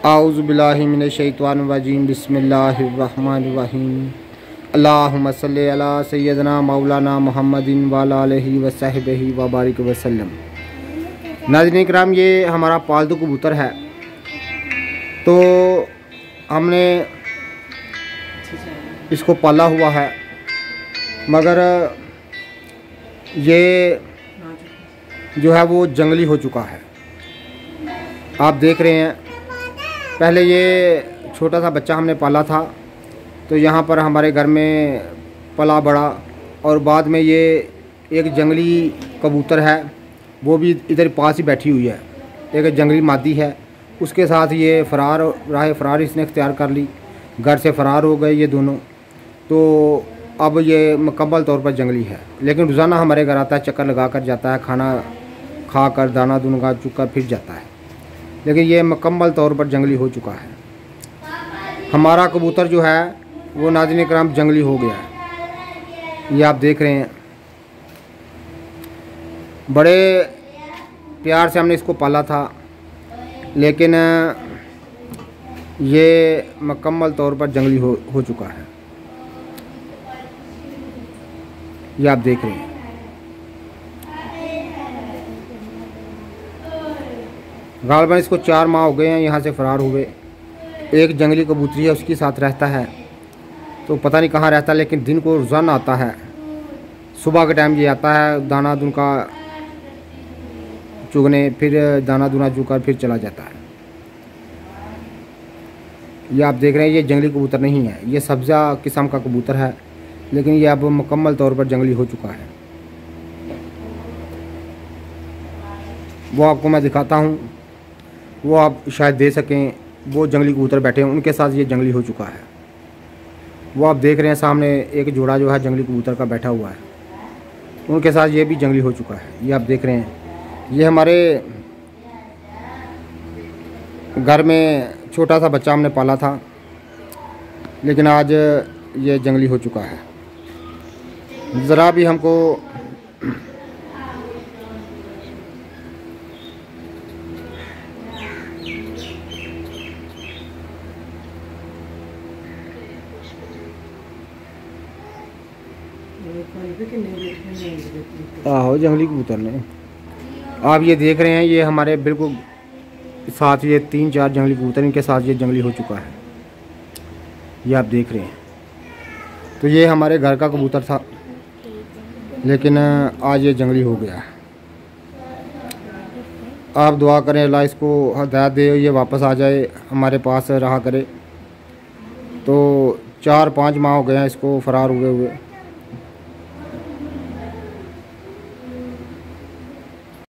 आऊज़ु बिल्लाहि मिनश्शैतानिर्रजीम बिस्मिल्लाहिर्रहमानिर्रहीम अल्लाहुम्मा सल्लि अला सय्यदना मौलाना मुहम्मदिन व अला आलिहि व सहबिहि व बारिक वसल्लम। नाज़रीन किराम, ये हमारा पालतू कबूतर है। तो हमने इसको पाला हुआ है, मगर ये जो है वो जंगली हो चुका है। आप देख रहे हैं, पहले ये छोटा सा बच्चा हमने पाला था, तो यहाँ पर हमारे घर में पला बड़ा, और बाद में ये एक जंगली कबूतर है, वो भी इधर पास ही बैठी हुई है। एक जंगली मादी है, उसके साथ ये राह फरार इसने इख्तियार कर ली, घर से फ़रार हो गए ये दोनों। तो अब ये मुकम्मल तौर पर जंगली है, लेकिन रोज़ाना हमारे घर आता है, चक्कर लगा कर जाता है, खाना खा कर दाना दूना चुक कर फिर जाता है। लेकिन ये मुकम्मल तौर पर जंगली हो चुका है। हमारा कबूतर जो है वो नाज़रीन किराम जंगली हो गया है। ये आप देख रहे हैं, बड़े प्यार से हमने इसको पाला था, लेकिन ये मुकम्मल तौर पर जंगली हो चुका है। ये आप देख रहे हैं। गालबन इसको 4 माह हो गए हैं यहाँ से फ़रार हुए। एक जंगली कबूतरी है, उसके साथ रहता है, तो पता नहीं कहाँ रहता है, लेकिन दिन को रोज़ाना आता है। सुबह के टाइम ये आता है दाना दून का चुगने, फिर दाना दूना चुगकर फिर चला जाता है। ये आप देख रहे हैं, ये जंगली कबूतर नहीं है, ये सब्ज़ा किस्म का कबूतर है, लेकिन ये अब मुकम्मल तौर पर जंगली हो चुका है। वो आपको मैं दिखाता हूँ, वो आप शायद दे सकें। वो जंगली कबूतर बैठे हैं, उनके साथ ये जंगली हो चुका है। वो आप देख रहे हैं सामने एक जोड़ा जो है जंगली कबूतर का बैठा हुआ है, उनके साथ ये भी जंगली हो चुका है। ये आप देख रहे हैं, ये हमारे घर में छोटा सा बच्चा हमने पाला था, लेकिन आज ये जंगली हो चुका है। ज़रा भी हमको आहो जंगली कबूतर ने, आप ये देख रहे हैं, ये हमारे बिल्कुल साथ ये 3-4 जंगली कबूतर, इनके साथ ये जंगली हो चुका है। ये आप देख रहे हैं। तो ये हमारे घर का कबूतर था, लेकिन आज ये जंगली हो गया है। आप दुआ करें अल्लाह इसको हिदायत दे, ये वापस आ जाए, हमारे पास रहा करे। तो 4-5 माह हो गए हैं इसको फ़रार हुए हुए।